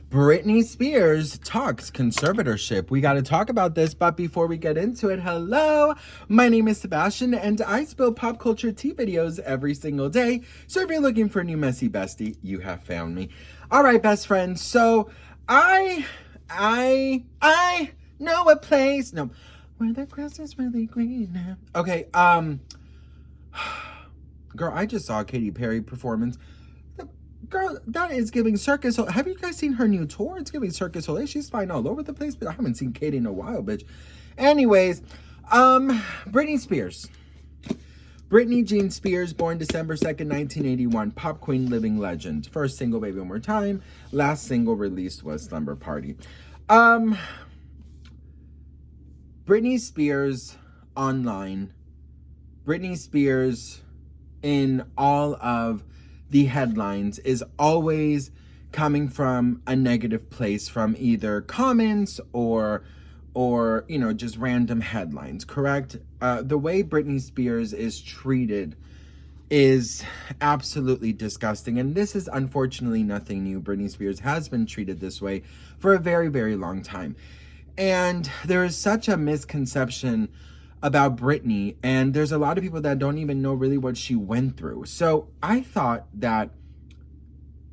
Britney Spears talks conservatorship. We got to talk about this, but before we get into it, hello, my name is Sebastian, and I spill pop culture tea videos every single day. So if you're looking for a new messy bestie, you have found me. All right, best friends. So I know a place. No, where the grass is really green now. Okay, girl, I just saw a Katy Perry performance. Girl, that is giving Circus. Have you guys seen her new tour? It's giving Circus Soleil. She's flying all over the place, but I haven't seen Katy in a while, bitch. Anyways, Britney Spears. Britney Jean Spears, born December 2nd, 1981, pop queen, living legend. First single, Baby One More Time. Last single released was Slumber Party. Britney Spears online. Britney Spears in all of the headlines is always coming from a negative place, from either comments or you know, just random headlines, correct? The way Britney Spears is treated is absolutely disgusting, and this is unfortunately nothing new. Britney Spears has been treated this way for a very, very long time, and there is such a misconception about Britney, and there's a lot of people that don't even know really what she went through. So I thought that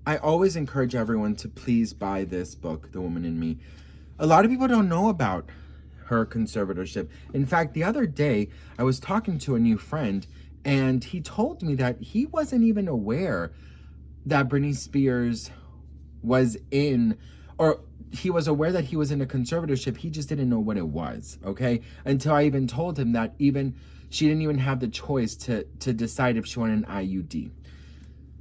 I always encourage everyone to please buy this book, The Woman in Me. A lot of people don't know about her conservatorship. In fact, the other day I was talking to a new friend, and he told me that he wasn't even aware that Britney Spears was in, or he was aware that he was in a conservatorship. He just didn't know what it was, okay? Until I even told him that even she didn't even have the choice to decide if she wanted an IUD.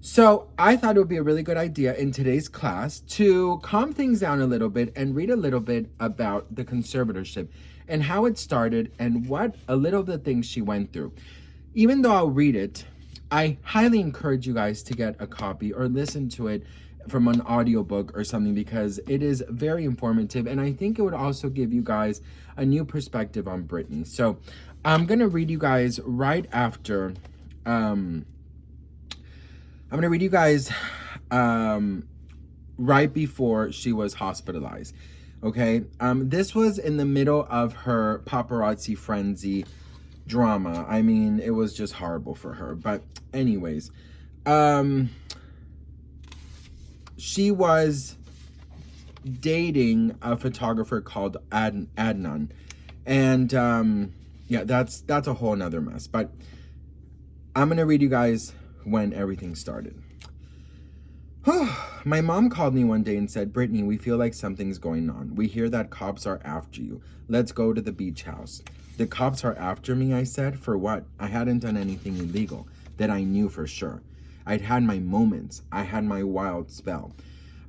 So I thought it would be a really good idea in today's class to calm things down a little bit and read a little bit about the conservatorship and how it started and what a little of the things she went through. Even though I'll read it, I highly encourage you guys to get a copy or listen to it from an audiobook or something, because it is very informative, and I think it would also give you guys a new perspective on Britney. So I'm gonna read you guys right after I'm gonna read you guys right before she was hospitalized. Okay, this was in the middle of her paparazzi frenzy drama. I mean, it was just horrible for her. But anyways, she was dating a photographer called Adnan, and yeah, that's a whole nother mess. But I'm gonna read you guys when everything started. My mom called me one day and said, "Britney, we feel like something's going on. We hear that cops are after you. Let's go to the beach house." "The cops are after me?" I said. "For what? I hadn't done anything illegal that I knew for sure. I'd had my moments. I had my wild spell.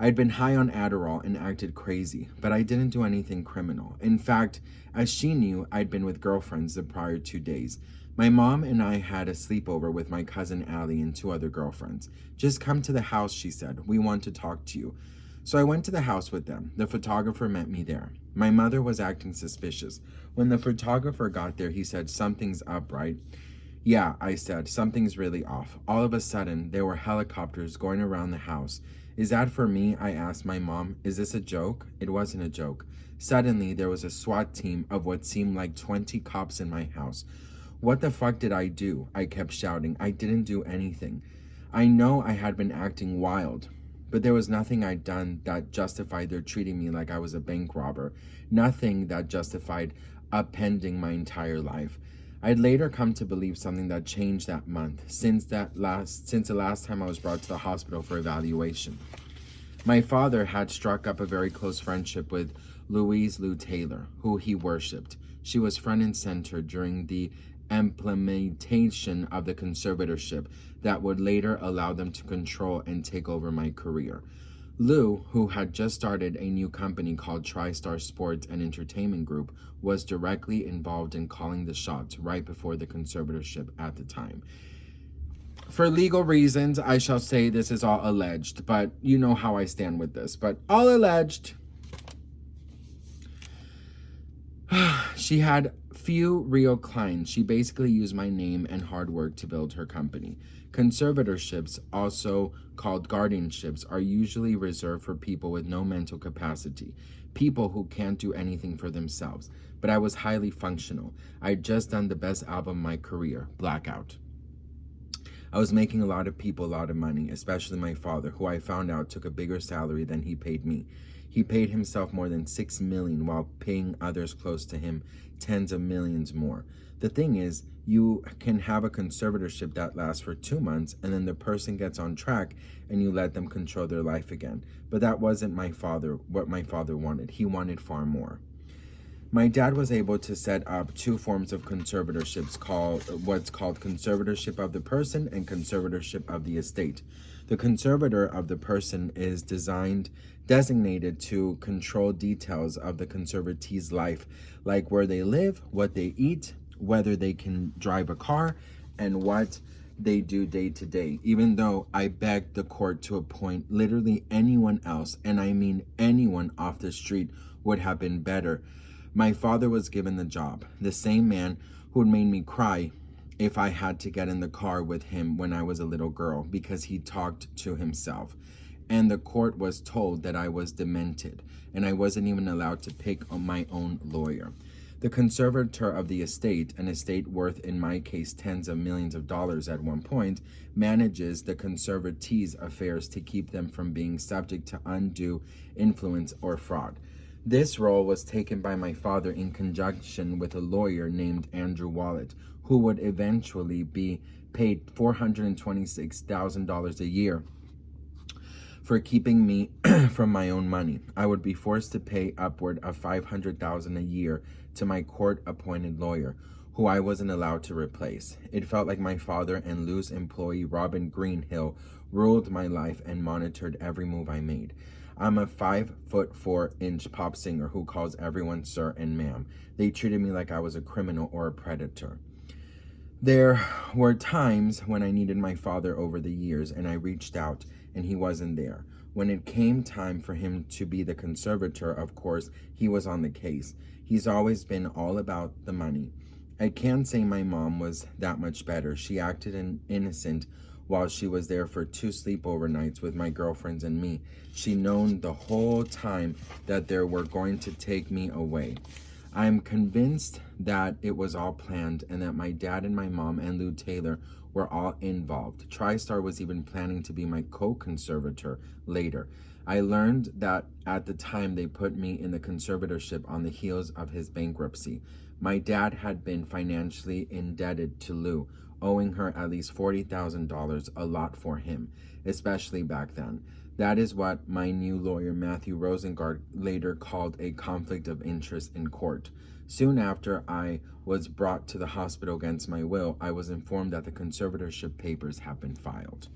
I'd been high on Adderall and acted crazy, but I didn't do anything criminal. In fact, as she knew, I'd been with girlfriends the prior 2 days. My mom and I had a sleepover with my cousin Allie and 2 other girlfriends. Just come to the house," she said. "We want to talk to you." So I went to the house with them. The photographer met me there. My mother was acting suspicious. When the photographer got there, he said, "Something's up, right?" "Yeah," I said, "something's really off." All of a sudden, there were helicopters going around the house. "Is that for me?" I asked my mom. "Is this a joke?" It wasn't a joke. Suddenly, there was a SWAT team of what seemed like 20 cops in my house. "What the fuck did I do?" I kept shouting. "I didn't do anything." I know I had been acting wild, but there was nothing I'd done that justified their treating me like I was a bank robber. Nothing that justified upending my entire life. I'd later come to believe something that changed that month, since the last time I was brought to the hospital for evaluation. My father had struck up a very close friendship with Louise Lou Taylor, who he worshipped. She was front and center during the implementation of the conservatorship that would later allow them to control and take over my career. Lou, who had just started a new company called TriStar Sports and Entertainment Group, was directly involved in calling the shots right before the conservatorship at the time. For legal reasons, I shall say this is all alleged, but you know how I stand with this. But all alleged. She had few real clients. She basically used my name and hard work to build her company. Conservatorships, also called guardianships, are usually reserved for people with no mental capacity, people who can't do anything for themselves. But I was highly functional. I'd just done the best album of my career, Blackout. I was making a lot of people a lot of money, especially my father, who I found out took a bigger salary than he paid me. He paid himself more than $6 million while paying others close to him tens of millions more. The thing is, you can have a conservatorship that lasts for 2 months and then the person gets on track and you let them control their life again. But that wasn't what my father wanted. He wanted far more. My dad was able to set up 2 forms of conservatorships, what's called conservatorship of the person and conservatorship of the estate. The conservator of the person is designated to control details of the conservatee's life, like where they live, what they eat, whether they can drive a car, and what they do day to day. Even though I begged the court to appoint literally anyone else, and I mean anyone off the street would have been better, my father was given the job, the same man who had made me cry if I had to get in the car with him when I was a little girl because he talked to himself. And the court was told that I was demented and I wasn't even allowed to pick on my own lawyer. The conservator of the estate, an estate worth in my case tens of millions of dollars at one point, manages the conservatee's affairs to keep them from being subject to undue influence or fraud. This role was taken by my father in conjunction with a lawyer named Andrew Wallet, who would eventually be paid $426,000 a year for keeping me from my own money. I would be forced to pay upward of $500,000 a year to my court-appointed lawyer, who I wasn't allowed to replace. It felt like my father and loose employee Robin Greenhill ruled my life and monitored every move I made. I'm a 5'4" pop singer who calls everyone sir and ma'am. They treated me like I was a criminal or a predator. There were times when I needed my father over the years and I reached out and he wasn't there. When it came time for him to be the conservator, of course, he was on the case. He's always been all about the money. I can't say my mom was that much better. She acted innocent while she was there for 2 sleepover nights with my girlfriends and me. She known the whole time that they were going to take me away. I'm convinced that it was all planned and that my dad and my mom and Lou Taylor were all involved. TriStar was even planning to be my co-conservator later. I learned that at the time they put me in the conservatorship on the heels of his bankruptcy. My dad had been financially indebted to Lou, owing her at least $40,000, a lot for him, especially back then. That is what my new lawyer, Matthew Rosengard, later called a conflict of interest in court. Soon after I was brought to the hospital against my will, I was informed that the conservatorship papers have been filed.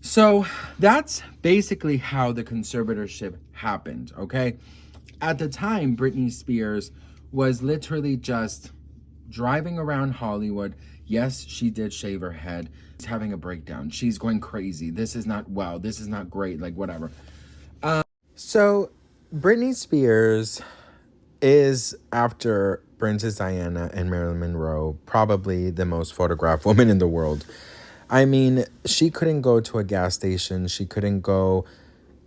So that's basically how the conservatorship happened, okay? At the time, Britney Spears was literally just driving around Hollywood. Yes, she did shave her head. She's having a breakdown. She's going crazy. This is not well. This is not great. Like, whatever. So Britney Spears is, after Princess Diana and Marilyn Monroe, probably the most photographed woman in the world. I mean, she couldn't go to a gas station. She couldn't go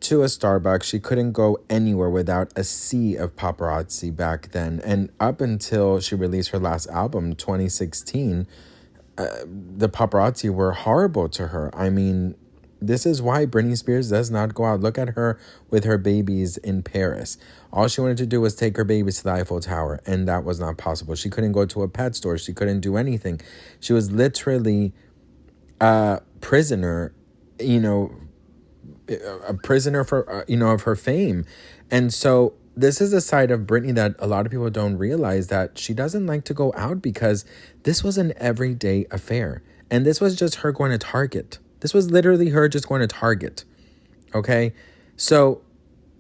to a Starbucks. She couldn't go anywhere without a sea of paparazzi back then. And up until she released her last album, 2016, the paparazzi were horrible to her. I mean, this is why Britney Spears does not go out. Look at her with her babies in Paris. All she wanted to do was take her babies to the Eiffel Tower, and that was not possible. She couldn't go to a pet store. She couldn't do anything. She was literally a prisoner, a prisoner for, of her fame. And so this is a side of Britney that a lot of people don't realize, that she doesn't like to go out because this was an everyday affair. And this was just her going to Target. This was literally her just going to Target. Okay? So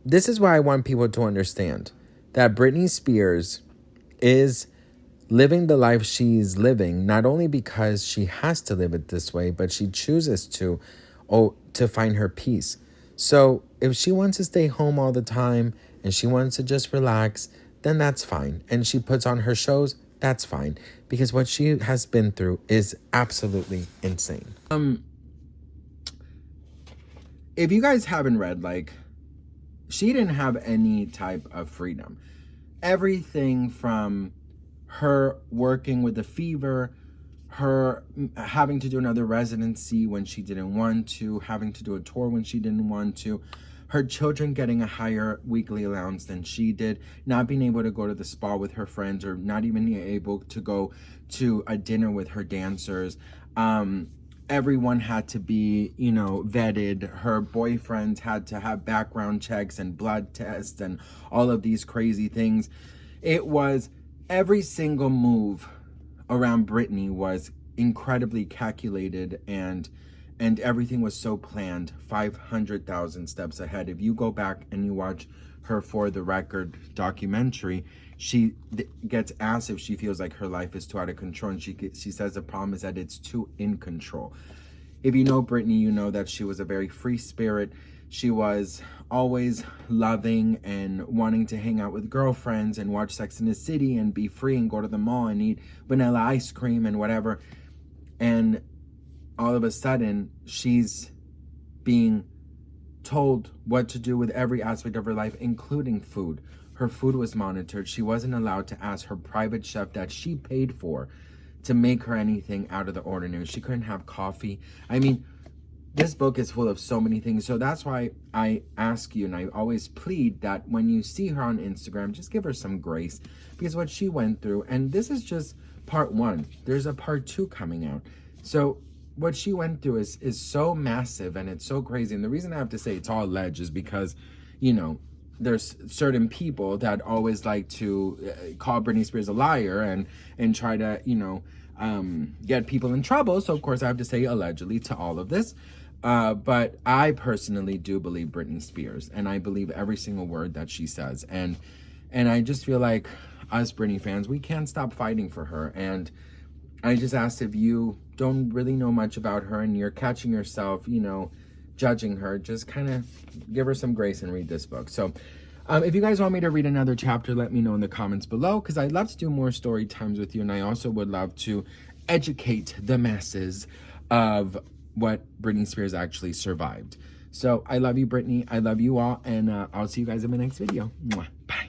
this is why I want people to understand that Britney Spears is living the life she's living, not only because she has to live it this way, but she chooses to find her peace. So if she wants to stay home all the time and she wants to just relax, then that's fine. And she puts on her shows, that's fine. Because what she has been through is absolutely insane. If you guys haven't read, like, she didn't have any type of freedom. Everything from her working with the fever, her having to do another residency when she didn't want to, having to do a tour when she didn't want to, her children getting a higher weekly allowance than she did, not being able to go to the spa with her friends, or not even able to go to a dinner with her dancers. Everyone had to be, you know, vetted. Her boyfriends had to have background checks and blood tests and all of these crazy things. It was every single move around Britney was incredibly calculated, and everything was so planned, 500,000 steps ahead. If you go back and you watch her For the Record documentary, she gets asked if she feels like her life is too out of control, and she says the problem is that it's too in control. If you know Britney, you know that she was a very free spirit. She was always loving and wanting to hang out with girlfriends and watch Sex and the City and be free and go to the mall and eat vanilla ice cream and whatever. And all of a sudden, she's being told what to do with every aspect of her life, including food. Her food was monitored. She wasn't allowed to ask her private chef that she paid for to make her anything out of the ordinary. She couldn't have coffee. I mean, this book is full of so many things. So that's why I ask you, and I always plead that when you see her on Instagram, just give her some grace, because what she went through, and this is just part 1. There's a part 2 coming out. So what she went through is so massive, and it's so crazy. And the reason I have to say it's all alleged is because, you know, there's certain people that always like to call Britney Spears a liar and try to, you know, get people in trouble. So of course I have to say allegedly to all of this. But I personally do believe Britney Spears, and I believe every single word that she says. And I just feel like us Britney fans, we can't stop fighting for her. And I just asked, if you don't really know much about her and you're catching yourself, you know, judging her, just kind of give her some grace and read this book. So if you guys want me to read another chapter, let me know in the comments below, because I'd love to do more story times with you. And I also would love to educate the masses of what Britney Spears actually survived. So I love you, Britney. I love you all. And I'll see you guys in my next video. Mwah. Bye.